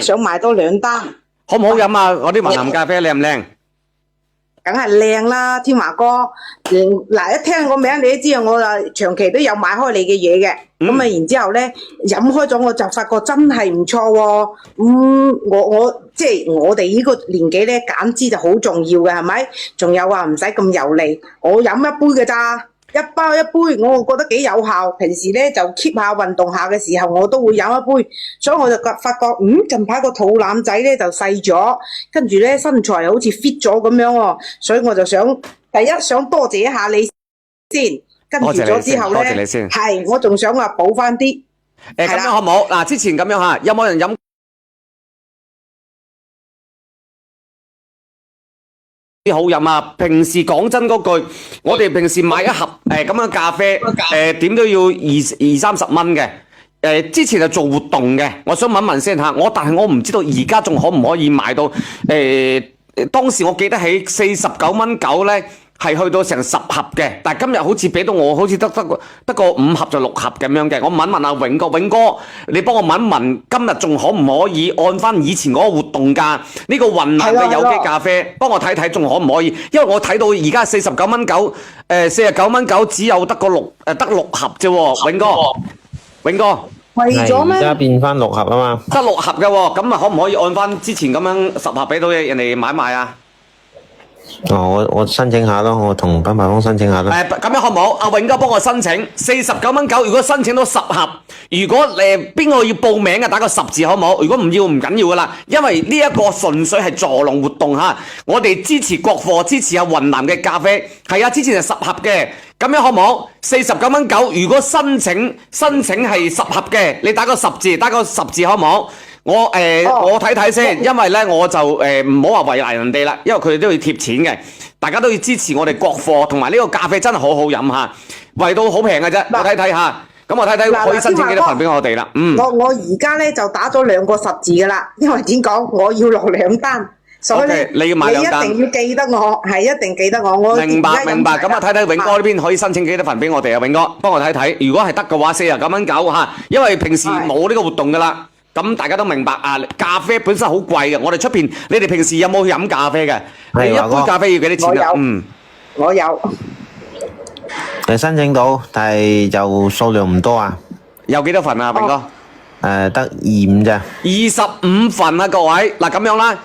想買多2單。好唔好飲啊？我啲雲南咖啡靚唔靚？梗係靚啦，天華哥。嗱，一聽個名你都知道，我就長期都有買開你嘅嘢嘅。咁啊，然之後咧飲開咗，我就發覺真係唔錯喎。我即係我哋呢個年紀咧，減脂就好重要嘅，係咪？仲有啊，唔使咁油膩，我飲一杯嘅咋。一包一杯，我覺得幾有效。平時咧就 keep 下運動下嘅時候，我都會飲一杯。所以我就發覺，近排個肚腩仔咧就細咗，跟住咧身材好似 fit 咗咁樣喎。所以我就想，第一想多謝一下你先，跟住咗之後咧，多謝你先。係，我仲想話補翻啲。咁樣好唔好？嗱，之前咁樣嚇，有冇人飲？啲好飲啊！平時講真嗰句，我哋平時買一盒咁樣咖啡，點都要20-30蚊嘅。之前係做活動嘅，我想問一問先嚇，但係我唔知道而家仲可唔可以買到當時我記得起49.9蚊咧。係去到成10盒嘅，但係今日好似俾到我好似得個5盒就6盒咁樣嘅。我問一問阿永哥，你幫我問一問，今日仲可唔可以按翻以前嗰個活動價呢個雲南嘅有機咖啡，幫我睇睇仲可唔可以？因為我睇到而家49.9蚊，49.9蚊只有得6盒啫喎，永哥。為咗咩？而家變翻6盒啊嘛，得6盒嘅喎，咁啊可唔可以按翻之前咁樣10盒俾到人哋買賣啊？我申請下咯，我同品牌方申請下咯。咁樣好唔好？阿永哥幫我申請49.9蚊，如果申請到10盒，如果邊個要報名嘅打個10字好唔好？如果唔要唔緊要噶啦，因為呢一個純粹係助農活動嚇，我哋支持國貨，支持下雲南嘅咖啡。係啊，之前係10盒嘅，咁樣好唔好？49.9蚊，如果申請係10盒嘅，你打個10字好唔好？我睇睇先，因為咧我就唔好話為難人哋啦，因為佢哋都要貼錢嘅，大家都要支持我哋國貨，同埋呢個咖啡真係好好飲嚇，為到好平嘅啫。我睇睇嚇，咁我睇睇可以申請幾多份俾我哋啦。我而家咧就打咗2個10字噶啦，因為點講，我要落2單，所以咧你要買2單，你一定要記得我，係一定記得我。明白。咁我睇睇永哥呢邊可以申請幾多份俾我哋啊？永哥幫我睇睇，如果係得嘅話，49.9蚊嚇，因為平時冇呢個活動噶啦。咁大家都明白啊！咖啡本身好貴嘅，我哋出邊，你哋平時有冇飲咖啡嘅？你一杯咖啡要幾多錢啊？我有。你申請到，但係就數量唔多啊。有幾多份啊，永哥？得25咋。25份啊，各位。嗱咁樣啦，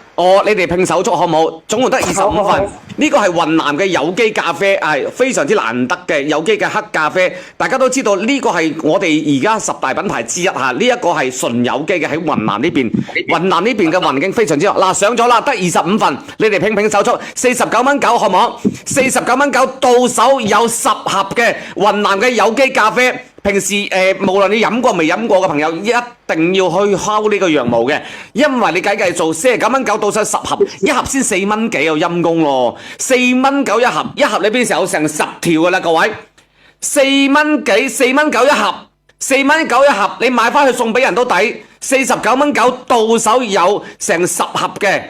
你哋拼手速好唔好？總共得25份。呢個係雲南嘅有機咖啡，係非常之難得嘅有機嘅黑咖啡。大家都知道呢個係我哋而家10大品牌之一嚇，呢一個係純有機嘅喺雲南呢邊。雲南呢邊嘅環境非常之好。嗱上咗啦，得25份，你哋拼手速，49.9蚊好唔好？49.9蚊到手有10盒嘅雲南嘅有機咖啡。平時無論你飲過未飲過嘅朋友，一定要去敲呢個羊毛嘅，因為你計做49.9蚊到手10盒，一盒先4蚊幾，有陰公咯，4蚊9一盒，一盒你邊時有成10條噶啦，各位，4蚊幾4蚊9一盒，4蚊9一盒，你買翻去送俾人都抵。49.9到手有成10盒嘅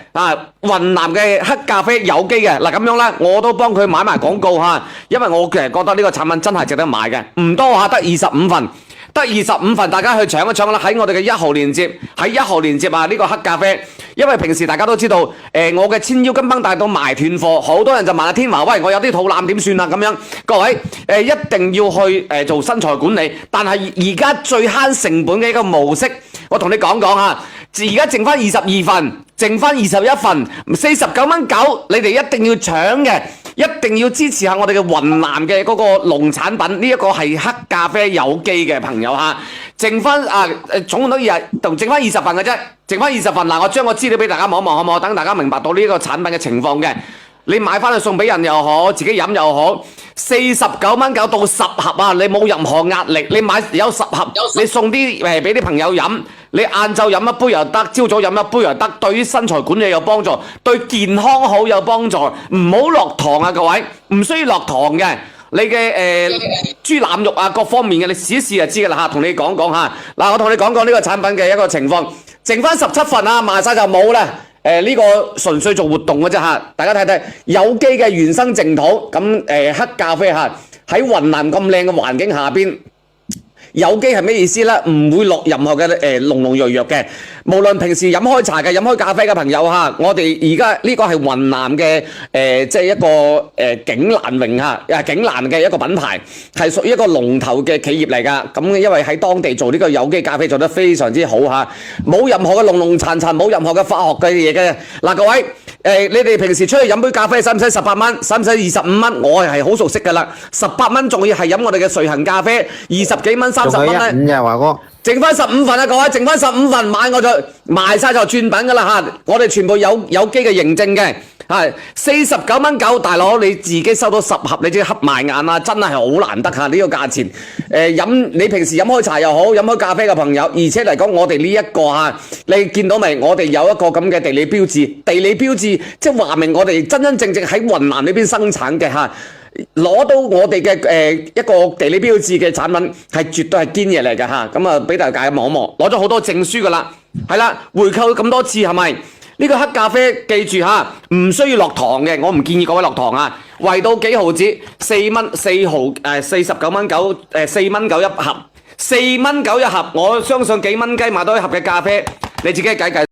雲南嘅黑咖啡有機嘅。嗱咁樣啦，我都幫佢買埋廣告嚇，因為我其實覺得呢個產品真係值得買嘅，唔多嚇，得25份。得25份，大家去搶一搶啦！喺我哋嘅1號鏈接，呢個黑咖啡，因為平時大家都知道，我嘅千腰金崩大到賣斷貨，好多人就問阿天華，喂，我有啲肚腩點算啊？咁樣，各位一定要去做身材管理，但係而家最慳成本嘅一個模式，我同你講講嚇，而家剩翻22份，剩翻21份，49.9，你哋一定要搶嘅。一定要支持下我哋嘅雲南嘅嗰個農產品，呢一個係黑咖啡有機嘅朋友嚇，剩翻總共都剩翻20份嘅啫，剩翻20份嗱，我將個資料俾大家望一望好唔好？等大家明白到呢個產品嘅情況嘅，你買翻去送俾人又好，自己飲又好，49.9到10盒啊，你冇任何壓力，你買有10盒，你送啲俾啲朋友飲。你晏晝飲一杯又得，朝早飲一杯又得，對於身材管理有幫助，對健康好有幫助。唔好落糖啊，各位，唔需要落糖嘅。你嘅豬腩肉啊，各方面嘅，你試一試就知噶啦嚇。同你講講嚇，嗱，我同你講講呢個產品嘅一個情況，剩翻17份啊，賣晒就冇啦。呢個純粹做活動嘅啫嚇，大家睇睇有機嘅原生淨土，咁黑咖啡嚇喺雲南咁靚嘅環境下邊。有機係咩意思呢？唔會落任何嘅濃濃弱弱嘅。無論平時飲開茶嘅、飲開咖啡嘅朋友嚇，我哋而家呢個係雲南嘅即係一個景蘭榮嚇，景蘭嘅一個品牌，係屬於一個龍頭嘅企業嚟㗎。咁因為喺當地做呢個有機咖啡做得非常之好嚇，冇任何嘅濃濃殘殘，冇任何嘅化學嘅嘢嘅。嗱，各位你哋平時出去飲杯咖啡使唔使18蚊？使唔使25蚊？我係好熟悉㗎啦，18蚊仲要係飲我哋嘅瑞幸咖啡，20幾蚊、30蚊咧。5日華哥。剩翻15份啊，各位，剩翻15份買我就賣晒就轉品噶啦嚇，我哋全部有機嘅認證嘅，係49蚊9，大佬你自己收到10盒，你自己黑埋眼啦，真係好難得嚇呢個價錢。你平時飲開茶又好，飲開咖啡嘅朋友，而且嚟講我哋呢一個嚇，你見到未？我哋有一個咁嘅地理標誌，地理標誌即係話明我哋真真正正喺雲南呢邊生產嘅嚇。攞到我哋嘅一個地理標誌嘅產品係絕對係堅嘢嚟嘅嚇，咁啊俾大家望一望，攞咗好多證書噶啦，係啦，回購咁多次係咪？呢個黑咖啡記住嚇，唔需要落糖嘅，我唔建議各位落糖啊，為到幾毫子，4蚊4毫49蚊94蚊9一盒，4蚊9一盒，我相信幾蚊雞買到一盒嘅咖啡，你自己計計。